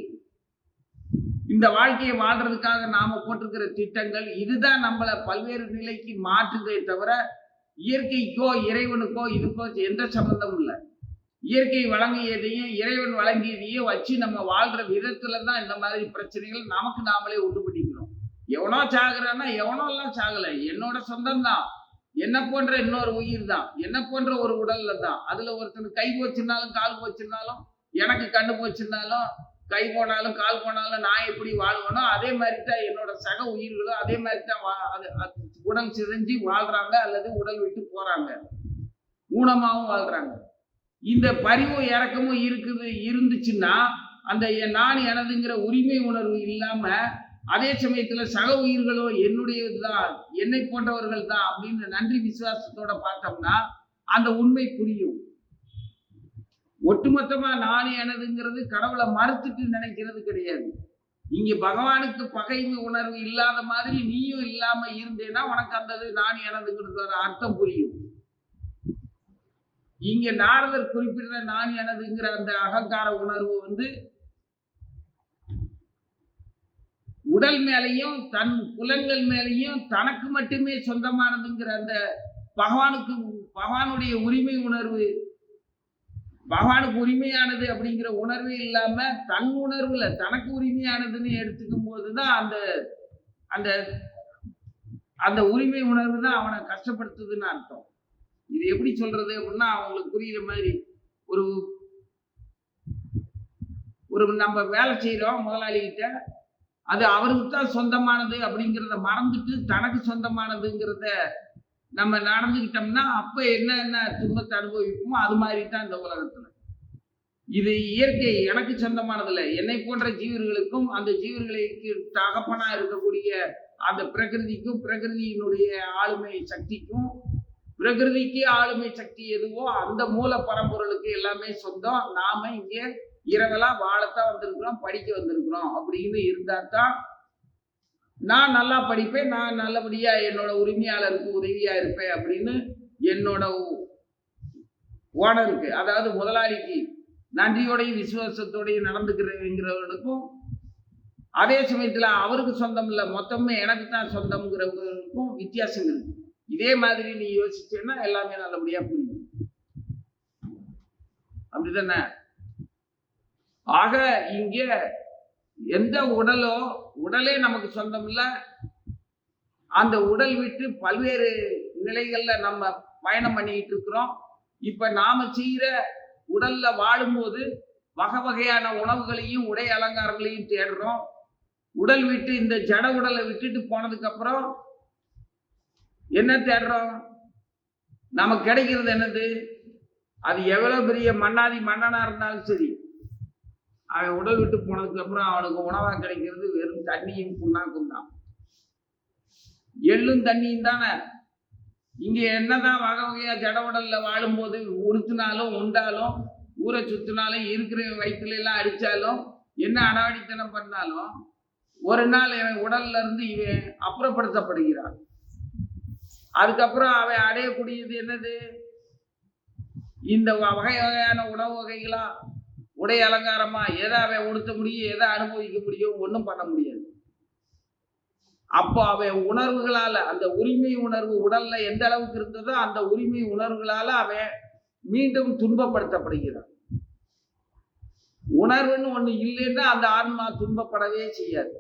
[SPEAKER 1] இந்த வாழ்க்கையை வாழ்றதுக்காக நாம போட்டிருக்கிற திட்டங்கள், இதுதான் நம்மளை பல்வேறு நிலைக்கு மாற்றுதே தவிர இயற்கைக்கோ இறைவனுக்கோ இதுக்கோ எந்த சம்பந்தமும் இல்லை. இயற்கை வழங்கியதையும் இறைவன் வழங்கியதையும் வச்சு நம்ம வாழ்ற விதத்துல தான் இந்த மாதிரி பிரச்சனைகள் நமக்கு நாமளே உண்டுபட்டிக்கிறோம். எவனோ சாகுறான்னா எவனோ எல்லாம் சாகல, என்னோட சொந்தம் தான், என்ன போன்ற இன்னொரு உயிர் தான், என்ன போன்ற ஒரு உடல்ல தான். அதுல ஒருத்தனுக்கு கை போச்சுன்னாலும் கால் போச்சுன்னாலும், எனக்கு கண்ணு போச்சுன்னாலும், கை போனாலும் கால் போனாலும் நான் எப்படி வாழ்வனோ அதே மாதிரி தான் என்னோட சக உயிர்களும் அதே மாதிரி தான் உடல் சிதைஞ்சு வாழ்றாங்க அல்லது உடல் விட்டு போறாங்க, ஊனமாவும் வாழ்றாங்க. இந்த பரிவும் இறக்கமும் இருந்துச்சுன்னா அந்த நான் எனதுங்கிற உரிமை உணர்வு இல்லாம அதே சமயத்துல சக உயிர்களோ என்னுடையதுதான், என்னை போன்றவர்கள் தான் அப்படின்னு நன்றி விசுவாசத்தோட பார்த்தோம்னா அந்த உண்மை புரியும். ஒட்டுமொத்தமா நான் எனதுங்கிறது கடவுளை மறுத்துட்டு நினைக்கிறது கிடையாது. இங்க பகவானுக்கு பகைமை உணர்வு இல்லாத மாதிரி நீயும் இல்லாம இருந்தேன்னா உனக்கு அந்த நான் எனதுங்கிறதோட அர்த்தம் புரியும். இங்க நாரதர் குறிப்பிட்ட நான் எனதுங்கிற அந்த அகங்கார உணர்வு வந்து உடல் மேலையும் தன் புலன்கள் மேலையும் தனக்கு மட்டுமே சொந்தமானதுங்கிற அந்த பகவானுடைய உரிமை உணர்வு, பகவானுக்கு உரிமையானது அப்படிங்கிற உணர்வே இல்லாம தன் உணர்வுல தனக்கு உரிமையானதுன்னு எடுத்துக்கும் போதுதான் அந்த அந்த அந்த உரிமை உணர்வு தான் அவனை கஷ்டப்படுத்துதுன்னு அர்த்தம். இது எப்படி சொல்றது அப்படின்னா அவங்களுக்கு புரியுற மாதிரி ஒரு நம்ம வேலை செய்யறோம் முதலாளிகிட்ட, அது அவருக்கு தான் சொந்தமானது அப்படிங்கிறத மறந்துட்டு தனக்கு சொந்தமானதுங்கிறத நம்ம நடந்துக்கிட்டோம்னா அப்ப என்ன துன்பத்தை அனுபவிப்போமோ அது மாதிரி தான் இந்த உலகத்துல. இது இயற்கை எனக்கு சொந்தமானதில்லை, என்னை போன்ற ஜீவர்களுக்கும் அந்த ஜீவர்களுக்கு தகப்பனா இருக்கக்கூடிய அந்த பிரகிருதிக்கும் பிரகிருதியினுடைய ஆளுமை சக்திக்கும், பிரகிருதிக்கு ஆளுமை சக்தி எதுவோ அந்த மூல பரம்பொருளுக்கு எல்லாமே சொந்தம். நாம இங்க இரவெல்லாம் வாழத்தான் வந்திருக்கிறோம், படிக்க வந்திருக்கிறோம் அப்படின்னு இருந்தா தான் நான் நல்லா படிப்பேன், நான் நல்லபடியா என்னோட உரிமையாளருக்கு உதவியா இருப்பேன் அப்படின்னு என்னோட ஓனருக்கு, அதாவது முதலாளிக்கு நன்றியோடையும் விசுவாசத்தோடையும் நடந்துக்கிறவங்களுக்கும், அதே சமயத்துல அவருக்கு சொந்தம் இல்லை மொத்தமே எனக்கு தான் சொந்தம்ங்கிறவங்களுக்கும் வித்தியாசம் இருக்கு. இதே மாதிரி நீ யோசிச்சேன்னா எல்லாமே நல்லபடியா புரியும். அப்படிதானே? ஆக இங்க எந்த உடலே நமக்கு சொந்தம் இல்லை. அந்த உடல் விட்டு பல்வேறு நிலைகள்ல நம்ம பயணம் பண்ணிட்டு இருக்கிறோம். இப்ப நாம செய்யற உடல்ல வாழும்போது வகை வகையான உணவுகளையும் உடை அலங்காரங்களையும் தேடுறோம். உடல் விட்டு இந்த ஜட உடலை விட்டுட்டு போனதுக்கு அப்புறம் என்ன தேடுறோம்? நமக்கு கிடைக்கிறது என்னது? அது எவ்வளவு பெரிய மன்னனா இருந்தாலும் சரி, அவன் உடல் விட்டு போனதுக்கு அப்புறம் அவனுக்கு உணவா கிடைக்கிறது வெறும் தண்ணியும் புண்ணாக்கும் தான், எள்ளும் தண்ணியும் தானே. இங்க என்னதான் வகை வகையா ஜட உடல்ல வாழும்போது உடுத்தினாலும் உண்டாலும் ஊரை சுத்தினாலும் இருக்கிற வயிற்றுல எல்லாம் அடிச்சாலும் என்ன அடாவடித்தனம் பண்ணாலும் ஒரு நாள் இவன் உடல்ல இருந்து இவன் அப்புறப்படுத்தப்படுகிறான். அதுக்கப்புறம் அவன் அடையக்கூடியது என்னது? இந்த வகை வகையான உணவு வகைகளா, உடை அலங்காரமா, எதை அவன் உடுத்த முடியும், எதை அனுபவிக்க முடியும், ஒன்றும் பண்ண முடியாது. அப்போ அவன் உணர்வுகளால, அந்த உரிமை உணர்வு உடல்ல எந்த அளவுக்கு இருந்ததோ அந்த உரிமை உணர்வுகளால அவன் மீண்டும் துன்பப்படுத்தப்படுகிறான். உணர்வுன்னு ஒண்ணு இல்லைன்னா அந்த ஆன்மா துன்பப்படவே செய்யாது.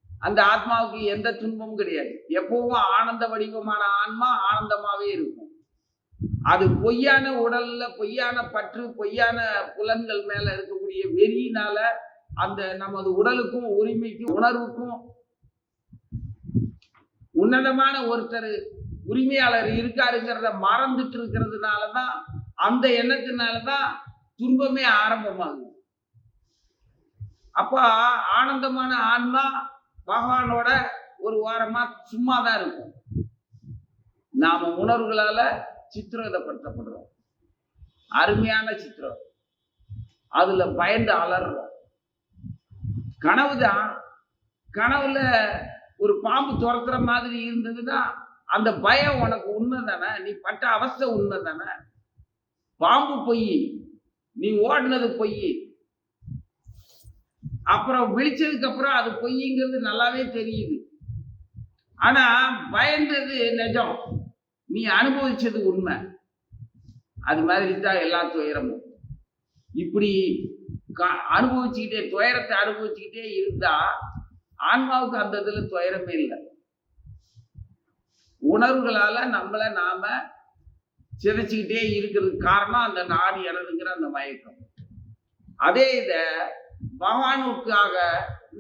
[SPEAKER 1] அந்த ஆத்மாவுக்கு எந்த துன்பமும் கிடையாது. எப்பவும் ஆனந்த வடிவமான ஆன்மா ஆனந்தமாவே இருக்கும். அது பொய்யான உடல்ல பொய்யான பற்று, பொய்யான புலன்கள் மேல இருக்கக்கூடிய வெறியினால அந்த நமது உடலுக்கும் உரிமைக்கும் உணர்வுக்கும் உன்னதமான ஒருத்தர் உரிமையாளர் இருக்காருங்கிறத மறந்துட்டு இருக்கிறதுனாலதான், அந்த எண்ணத்தினாலதான் துன்பமே ஆரம்பமாகுது. அப்ப ஆனந்தமான ஆன்மா பகவானோட ஒரு வாரமா சும்மாதான் இருக்கும். நாம உணர்வுகளால சித்திரவதைப்படுத்தப்படுறோம். அருமையான சித்திரம். அதுல பயந்து அலறோம். கனவுதான். கனவுல ஒரு பாம்பு துரத்துற மாதிரி இருந்ததுன்னா அந்த பயம் உனக்கு உண்மை தானே, நீ பட்ட அவஸ்தை உண்மை தானே. பாம்பு பொய், நீ ஓடினது பொய். அப்புறம் விழிச்சதுக்கு அப்புறம் அது பொய்ங்கிறது நல்லாவே தெரியுது. ஆனா பயந்தது நிஜம், நீ அனுபவிச்சது உண்மை. அது மாதிரி தான் எல்லா துயரமும். இப்படி அனுபவிச்சுக்கிட்டே துயரத்தை அனுபவிச்சுக்கிட்டே இருந்தா ஆன்மாவுக்கு அந்த இதுல துயரமே இல்லை. உணர்வுகளால நம்மளை நாம சிதைச்சுக்கிட்டே இருக்கிறதுக்கு காரணம் அந்த நான் எனதுங்கிற அந்த மயக்கம். அதே இத பகவானுக்காக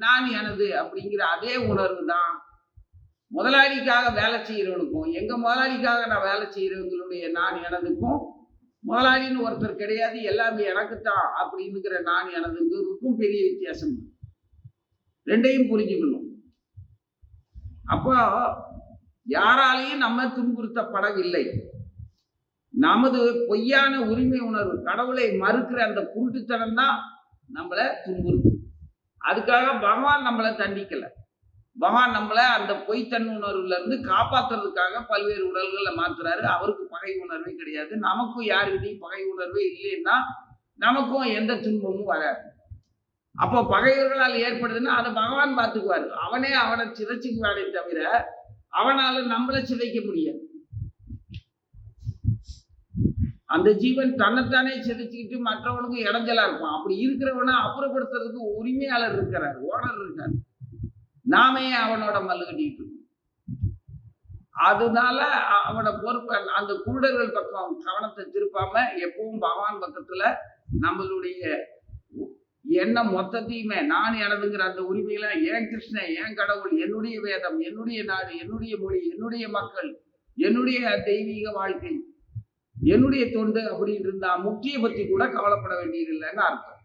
[SPEAKER 1] நான் எனது அப்படிங்கிற அதே உணர்வு தான் முதலாளிக்காக வேலை செய்யறவனுக்கும், எங்க முதலாளிக்காக நான் வேலை செய்யறவங்களுடைய நான் எனதுக்கும், முதலாளின்னு ஒருத்தர் கிடையாது, எல்லாமே எனக்குத்தான் அப்படின்னுங்கிற நான் எனதுக்கும் பெரிய வித்தியாசம். ரெண்டையும் புரிஞ்சுக்கணும். அப்போ யாராலையும் நம்ம துன்புறுத்தப்படவில்லை. நமது பொய்யான உரிமை உணர்வு, கடவுளை மறுக்கிற அந்த குருட்டுத்தனம் தான் நம்மளை துன்புறுத்து. அதுக்காக பகவான் நம்மளை தண்டிக்கல. பகவான் நம்மளை அந்த பொய்த்தன் உணர்வுல இருந்து காப்பாத்துறதுக்காக பல்வேறு உடல்களை மாத்துறாரு. அவருக்கு பகை உணர்வே கிடையாது. நமக்கும் யாருக்கிட்டையும் பகை உணர்வே இல்லைன்னா நமக்கும் எந்த துன்பமும் வராது. அப்போ பகைவர்களால் ஏற்படுதுன்னா அதை பகவான் பார்த்துக்குவாரு. அவனே அவனை சிதைச்சுக்குவானே தவிர அவனால நம்மளை சிதைக்க முடியாது. அந்த ஜீவன் தன்னைத்தானே சிதைச்சுக்கிட்டு மற்றவனுக்கு இடைஞ்சலா இருப்பான். அப்படி இருக்கிறவனை அப்புறப்படுத்துறதுக்கு உரிமையாளர் இருக்கிறார், ஓனர் இருக்காரு. நாமே அவனோட மல்லு கட்டிட்டு இருக்கோம். அதனால அவனை பொறுப்ப அந்த குருடர்கள் பக்கம் கவனத்தை திருப்பாம எப்பவும் பகவான் பக்கத்துல நம்மளுடைய எண்ணம் மொத்தத்தையுமே நான் எனதுங்கிற அந்த உரிமையில ஏன் கிருஷ்ணன், ஏன் கடவுள், என்னுடைய வேதம், என்னுடைய நாடு, என்னுடைய மொழி, என்னுடைய மக்கள், என்னுடைய தெய்வீக வாழ்க்கை, என்னுடைய தொண்டு அப்படின்னு இருந்தா முக்கிய பத்தி கூட கவலைப்பட வேண்டியதில்லைன்னு அர்த்தம்.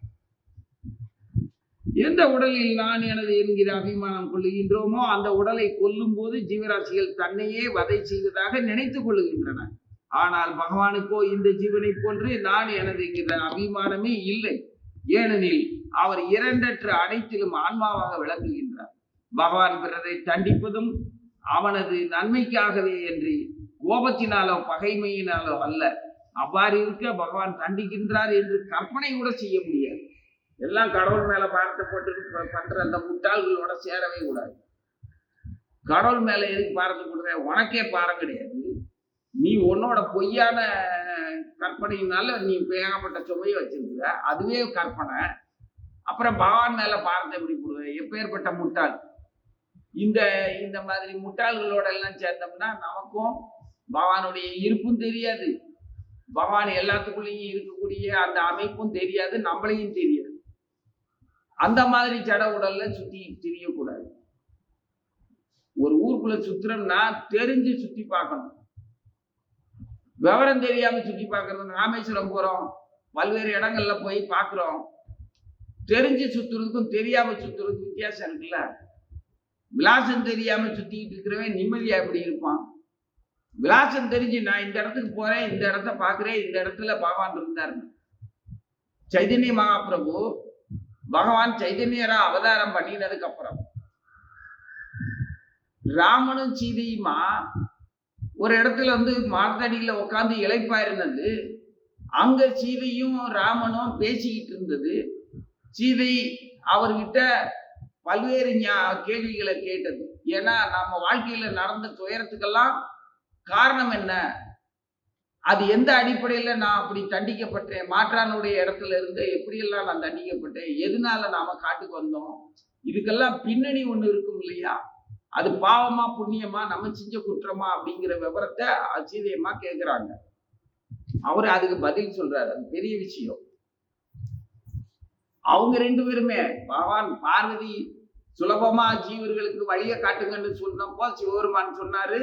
[SPEAKER 1] எந்த உடலில் நான் எனது என்கிற அபிமானம் கொள்ளுகின்றோமோ அந்த உடலை கொல்லும் போது ஜீவராசிகள் தன்னையே வதை செய்வதாக நினைத்துக் கொள்ளுகின்றன. ஆனால் பகவானுக்கோ இந்த ஜீவனை போன்று நான் எனது என்கிற அபிமானமே இல்லை. ஏனெனில் அவர் இரண்டற்ற அனைத்திலும் ஆன்மாவாக விளங்குகின்றார். பகவான் பிறரை தண்டிப்பதும் அவனது நன்மைக்காகவே என்று கோபத்தினாலோ பகைமையினாலோ அல்ல. அவ்வாறு இருக்க பகவான் தண்டிக்கின்றார் என்று கற்பனை கூட செய்ய முடியாது. எல்லாம் கடவுள் மேல பாரத்தை போட்டு பண்ற அந்த முட்டாள்களோட சேரவே கூடாது. கடவுள் மேல எதுக்கு பாரத்தை போடுற? உனக்கே பாரம் கிடையாது. நீ உன்னோட பொய்யான கற்பனையினால நீ ஏகப்பட்ட சுமையை வச்சிருக்கிற, அதுவே கற்பனை. அப்புறம் பகவான் மேல பாரத்தை எப்படி போடுவ? எப்பேற்பட்ட முட்டாள்! இந்த இந்த மாதிரி முட்டாள்களோட எல்லாம் சேர்ந்தோம்னா நமக்கும் பகவானுடைய இருப்பும் தெரியாது, பகவான் எல்லாத்துக்குள்ளேயும் இருக்கக்கூடிய அந்த அமைப்பும் தெரியாது, நம்மளையும் தெரியாது. அந்த மாதிரி ஜட உடல்ல சுத்தி தெரியக்கூடாது. ஒரு ஊருக்குள்ள சுத்துறோம்னா தெரிஞ்சு சுத்தி பார்க்கணும். விவரம் தெரியாம சுத்தி பார்க்கறது. ராமேஸ்வரம் போறோம், பல்வேறு இடங்கள்ல போய் பார்க்கிறோம். தெரிஞ்சு சுத்துறதுக்கும் தெரியாம சுத்துறதுக்கும் வித்தியாசம் இருக்குல்ல. விலாசம் தெரியாம சுத்திக்கிட்டு இருக்கிறவன் நிம்மதியா எப்படி இருப்பான்? விலாசம் தெரிஞ்சு நான் இந்த இடத்துக்கு போறேன், இந்த இடத்த பாக்குறேன், இந்த இடத்துல பகவான் இருந்தாரு. சைதன்ய மகாபிரபு பகவான் சைதன்யரா அவதாரம் பண்ணினதுக்கு அப்புறம் ராமனும் சீதையுமா ஒரு இடத்துல வந்து மார்த்தடியில உட்காந்து இளைப்பா இருந்தது. அங்க சீதையும் ராமனும் பேசிக்கிட்டு இருந்தது. சீதை அவர்கிட்ட பல்வேறு கேள்விகளை கேட்டது. ஏன்னா நம்ம வாழ்க்கையில நடந்த துயரத்துக்கெல்லாம் காரணம் என்ன, அது எந்த அடிப்படையில நான் அப்படி தண்டிக்கப்பட்டேன், மாற்றானுடைய இடத்துல இருந்து எப்படியெல்லாம் நான் தண்டிக்கப்பட்டேன், எதனால நாம காட்டுக்கு வந்தோம், இதுக்கெல்லாம் பின்னணி ஒண்ணு இருக்கும் இல்லையா, அது பாவமா புண்ணியமா நம்ம செஞ்ச குற்றமா அப்படிங்கிற விவரத்தை சீதையம்மா கேட்கிறாங்க. அவரு அதுக்கு பதில் சொல்றாரு. அது பெரிய விஷயம். அவங்க ரெண்டு பேருமே பகவான் பார்வதி சுலபமா ஜீவர்களுக்கு வழிய காட்டுங்கன்னு சொன்னப்போ சிவபெருமான் சொன்னாரு,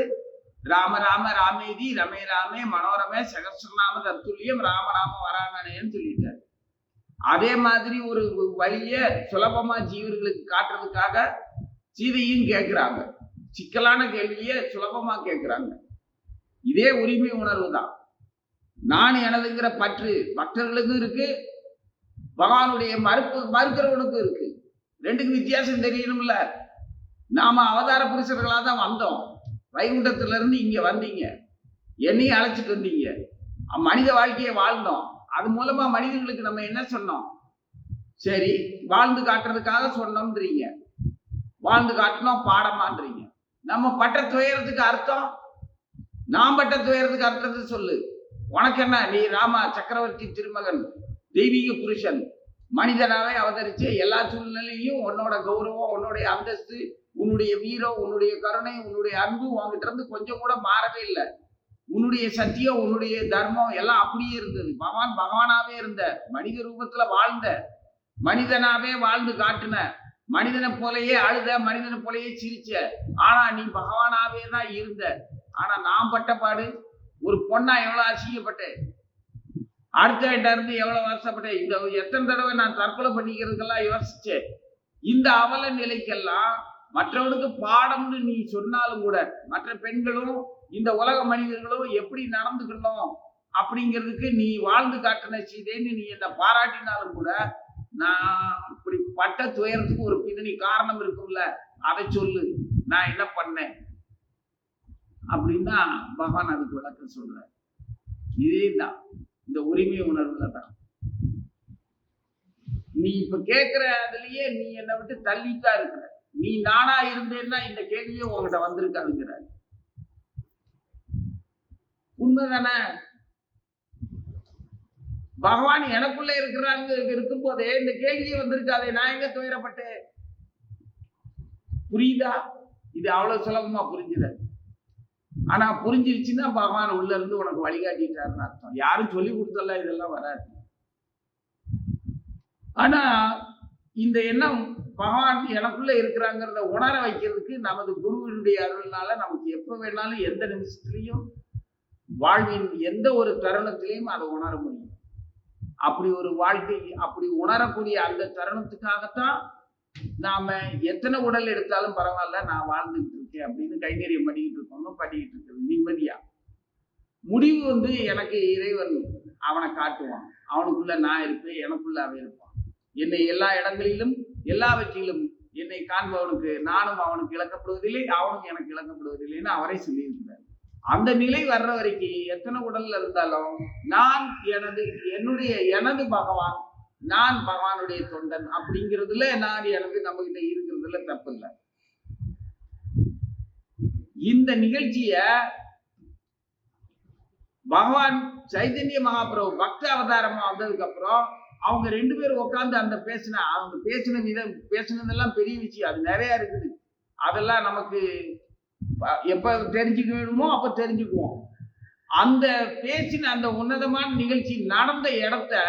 [SPEAKER 1] ராம ராம ராமேதி ரமே ராமே மனோரமே சகஸ்ரநாம தத்துல்யம் ராமராம வரானேன்னு சொல்லிட்டாரு. அதே மாதிரி ஒரு வழிய சுலபமா ஜீவர்களுக்கு காட்டுறதுக்காக சீதையும் கேட்கிறாங்க. சிக்கலான கேள்விய சுலபமா கேட்கிறாங்க. இதே உரிமை உணர்வு தான். நான் எனதுங்கிற பற்று பக்தர்களுக்கும் இருக்கு, பகவானுடைய மறுக்கிறவனுக்கும் இருக்கு. ரெண்டுக்கு வித்தியாசம் தெரியணும்ல. நாம அவதார புருஷர்களா தான் வந்தோம். வைகுண்டத்துல இருந்து இங்க வந்தீங்க, என்னையும் அழைச்சிட்டு வந்தீங்க, மனித வாழ்க்கையை வாழ்ந்தோம். அது மூலமா மனிதர்களுக்கு நம்ம என்ன சொன்னோம், சரி வாழ்ந்து காட்டுறதுக்காக சொன்னோம்ன்றீங்க, வாழ்ந்து காட்டணும் பாடமான்றீங்க. நம்ம பட்ட துயரத்துக்கு அர்த்தம், நாம் பட்ட துயரத்துக்கு அர்த்தத்தை சொல்லு. உனக்கு என்ன, நீ ராமா சக்கரவர்த்தி திருமகன், தெய்வீக புருஷன், மனிதனாவே அவதரிச்சு எல்லா சூழ்நிலையும் உன்னோட கௌரவம், உன்னுடைய அந்தஸ்து, உன்னுடைய வீரம், உன்னுடைய கருணை, உன்னுடைய அன்பு உங்ககிட்ட இருந்து கொஞ்சம் கூட மாறவே இல்லை. உன்னுடைய சத்தியம், உன்னுடைய தர்மம் எல்லாம் அப்படியே இருந்தது. பகவானாவே இருந்த, மனித ரூபத்துல வாழ்ந்த, மனிதனாவே வாழ்ந்து காட்டுன, மனிதனை போலயே அழுத, மனிதனை போலயே சிரிச்ச. ஆனா நீ பகவானாவே தான் இருந்த. ஆனா நான் பட்ட பாடு, ஒரு பொண்ணா எவ்வளவு அசிங்கப்பட்டேன், அடுத்த இருந்து எவ்வளவு வருஷப்பட்டேன். இந்த எத்தனை தடவை நான் தற்கொலை பண்ணிக்கிறதுக்கெல்லாம் யோசிச்சேன். இந்த அவல நிலைக்கெல்லாம் மற்றவனுக்கு பாடம்னு நீ சொன்னாலும் கூட, மற்ற பெண்களும் இந்த உலக மனிதர்களும் எப்படி நடந்துக்கணும் அப்படிங்கிறதுக்கு நீ வாழ்ந்து காட்டின சீதைன்னு நீ என்ன பாராட்டினாலும் கூட, நான் இப்படி பட்ட துயரத்துக்கு ஒரு பின்னணி காரணம் இருக்கும்ல, அதை சொல்லு, நான் என்ன பண்ணேன் அப்படின்னா பகவான் அதுக்கு விளக்கம் சொல்ற. இதே தான் இந்த உரிமை உணர்வுல தான். நீ இப்ப கேட்கிற அதுலயே நீ என்னை விட்டு தள்ளித்தான் இருக்கிற. நீ நானா இருந்தேன்னா இந்த கேள்வியே உங்ககிட்ட வந்திருக்காதுங்கிற. உண்மைதானே? பகவான் எனக்குள்ள இருக்கிறாங்க இருக்கும் போதே இந்த கேள்வியே வந்திருக்காதே, நான் எங்க துயரப்பட்டேன். புரியுதா? இது அவ்வளவு சுலபமா புரிஞ்சுத. ஆனா புரிஞ்சிருச்சுன்னா பகவான் உள்ள இருந்து உனக்கு வழிகாட்டிட்டாருன்னு அர்த்தம். யாரும் சொல்லி கொடுத்தல இதெல்லாம் வராது. ஆனா இந்த எண்ணம் பகவான் எனக்குள்ள இருக்கிறாங்கிறத உணர வைக்கிறதுக்கு நமது குருவினுடைய அருள்னால நமக்கு எப்ப வேணாலும் எந்த நிமிஷத்திலையும் வாழ்வின் எந்த ஒரு தருணத்திலையும் அதை உணர முடியும். அப்படி ஒரு வாழ்க்கை, அப்படி உணரக்கூடிய அந்த தருணத்துக்காகத்தான் நாம எத்தனை உடல் எடுத்தாலும் பரவாயில்ல, நான் வாழ்ந்துட்டு இருக்கேன் அப்படின்னு கைங்கரியம் பண்ணிக்கிட்டு இருக்கோம், பண்ணிக்கிட்டு இருக்கிறது நிம்மதியா. முடிவு எனக்கு இறைவன் அவனை காட்டுவான். அவனுக்குள்ள நான் இருப்பேன், எனக்குள்ள அவன் இருப்பான். என்னை எல்லா இடங்களிலும் எல்லாவற்றிலும் என்னை காண்பவனுக்கு நானும் அவனுக்கு இழக்கப்படுவதில்லை, அவனும் எனக்கு இழக்கப்படுவதில்லைன்னு அவரே சொல்லியிருக்கிறார். அந்த நிலை வர்ற வரைக்கும் எத்தனை உடல்ல இருந்தாலும் நான் எனது பகவான், நான் பகவானுடைய தொண்டன் அப்படிங்கிறதுல நான் நம்ம கிட்ட இருக்கிறதுல தப்பு இல்லை. இந்த நிகழ்ச்சிய பகவான் சைதன்ய மகாபிரபு பக்த அவதாரமா வந்ததுக்கு அப்புறம் அவங்க ரெண்டு பேரும் உட்காந்து அந்த அவங்க பேசின விதம், பேசினதெல்லாம் பெரிய விஷயம். அது நிறைய இருக்குது. அதெல்லாம் நமக்கு எப்ப தெரிஞ்சுக்க வேணுமோ அப்ப தெரிஞ்சுக்குவோம். அந்த பேசின அந்த உன்னதமான நிகழ்ச்சி நடந்த இடத்த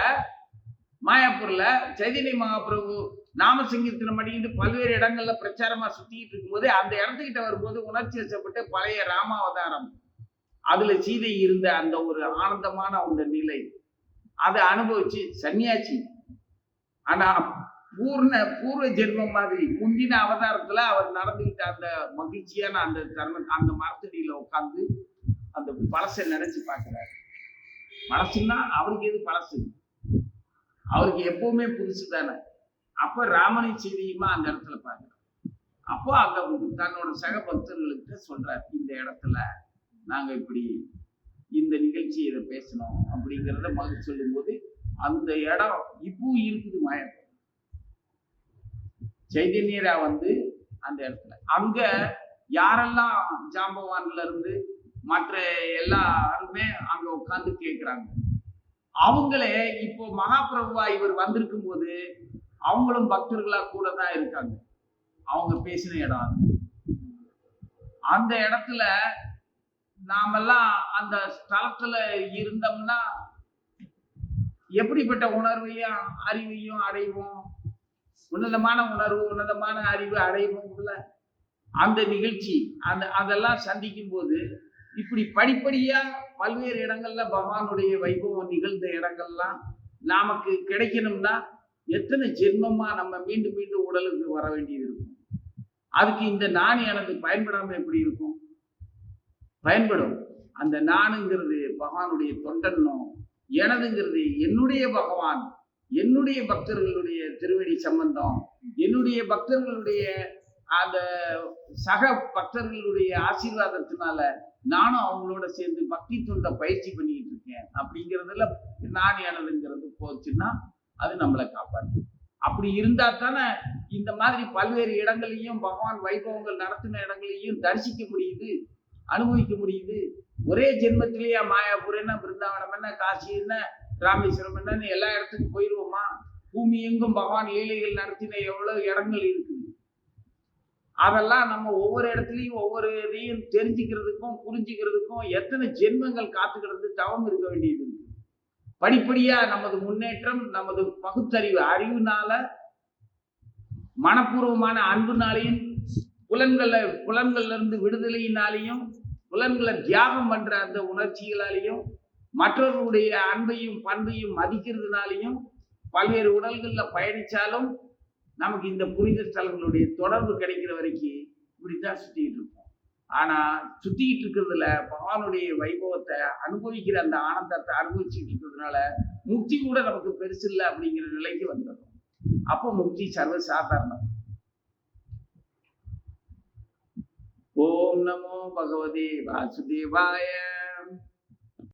[SPEAKER 1] மாயாப்பூர்ல சைதன்ய மகாபிரபு நாம சங்கீர்த்தனம் பண்ணிக்கிட்டு பல்வேறு இடங்கள்ல பிரச்சாரமா சுத்திக்கிட்டு இருக்கும்போது அந்த இடத்துக்கிட்ட வரும்போது உணர்ச்சி வசப்பட்டு பழைய ராமாவதாரம், அதுல சீதை இருந்த அந்த ஒரு ஆனந்தமான அந்த நிலை, அதை அனுபவிச்சு சன்னியாசி. ஆனா பூர்வ ஜென்மம் மாதிரி முந்தின அவதாரத்துல அவர் நடந்துகிட்ட அந்த மகிழ்ச்சியான அந்த தருணம், அந்த மரத்தடியில உட்கார்ந்து அந்த பழசை நினைச்சு பார்க்கிறாரு. பழசுன்னா அவருக்கு எது பழசு, அவருக்கு எப்பவுமே புதுசு தானே. அப்ப ராமனை செய்தியுமா அந்த இடத்துல பார்க்கிறார். அப்போ அங்க தன்னோட சக பக்தர்களுக்கு சொல்றார், இந்த இடத்துல நாங்க இப்படி இந்த நிகழ்ச்சி இதை பேசணும் அப்படிங்கிறத மகிழ்ச்சி சொல்லும் போது அந்த இடம் இப்பவும் இருக்குது. மாயம் சைதன்யரா வந்து அந்த இடத்துல அங்க யாரெல்லாம் ஜாம்பவான்ல இருந்து மற்ற எல்லாருமே அங்க உட்கார்ந்து கேட்கிறாங்க. அவங்களே இப்போ மகாபிரபுவா இவர் வந்திருக்கும் போது அவங்களும் பக்தர்களா கூட தான் இருக்காங்க. அவங்க பேசின இடம் அந்த இடத்துல நாமெல்லாம் அந்த ஸ்தலத்துல இருந்தோம்னா எப்படிப்பட்ட உணர்வையும் அறிவையும் அடைவோம். உன்னதமான உணர்வு உன்னதமான அறிவு அடைவோம். அந்த நிகழ்ச்சி அதெல்லாம் சந்திக்கும் போது இப்படி படிப்படியா பல்வேறு இடங்கள்ல பகவானுடைய வைபவம் நிகழ்ந்த இடங்கள்லாம் நமக்கு கிடைக்கணும்னா எத்தனை ஜென்மமா நம்ம மீண்டும் மீண்டும் உடலுக்கு வர வேண்டியது இருக்கும். அதுக்கு இந்த நான் எனக்கு பயன்படாம எப்படி இருக்கும்? பயன்படும். அந்த நானுங்கிறது பகவானுடைய தொண்டனும், எனதுங்கிறது என்னுடைய பகவான், என்னுடைய பக்தர்களுடைய திருவடி சம்பந்தம், என்னுடைய பக்தர்களுடைய அந்த சக பக்தர்களுடைய ஆசீர்வாதத்தினால நானும் அவங்களோட சேர்ந்து பக்தி தொண்டை பயிற்சி பண்ணிட்டு இருக்கேன். அப்படிங்கிறதுல நான் எனதுங்கிறது போச்சுன்னா அது நம்மளை காப்பாற்றும். அப்படி இருந்தா தானே இந்த மாதிரி பல்வேறு இடங்களையும் பகவான் வைபவங்கள் நடத்தின இடங்களையும் தரிசிக்க முடியுது, அனுபவிக்க முடியுது. ஒரே ஜென்மத்திலேயே மாயாபுரம் என்ன, பிருந்தாவனம் என்ன, காசி என்ன, ராமேஸ்வரம் என்னன்னு எல்லா இடத்துக்கும் போயிடுவோமா? பூமி எங்கும் பகவான் லீலைகள் நடத்தின எவ்வளவு இடங்கள் இருக்குது. அதெல்லாம் நம்ம ஒவ்வொரு இடத்துலையும் ஒவ்வொரு இதையும் தெரிஞ்சுக்கிறதுக்கும் புரிஞ்சுக்கிறதுக்கும் எத்தனை ஜென்மங்கள் காத்துக்கிறது தவம் இருக்க வேண்டியது இருக்கு. படிப்படியா நமது முன்னேற்றம் நமது பகுத்தறிவு அறிவுனால, மனப்பூர்வமான அன்புனாலையும், புலன்கள்ல இருந்து விடுதலையினாலையும், புலன்களை தியாகம் பண்ற அந்த உணர்ச்சிகளாலையும், மற்றவர்களுடைய அன்பையும் பண்பையும் மதிக்கிறதுனாலையும் பல்வேறு உடல்கள்ல பயணிச்சாலும் நமக்கு இந்த புனித ஸ்தலங்களுடைய தொடர்பு கிடைக்கிற வரைக்கும் இப்படித்தான் சுத்திட்டு இருப்போம். ஆனா சுத்திக்கிட்டு இருக்கிறதுல பகவானுடைய வைபவத்தை அனுபவிக்கிற அந்த ஆனந்தத்தை அனுபவிச்சுட்டு இருக்கிறதுனால முக்தி கூட நமக்கு பெருசு இல்லை அப்படிங்கிற நிலைக்கு வந்துடும். அப்போ முக்தி சர்வ சாதாரணம். ஓம் நமோ பகவதே வாசுதேவாய.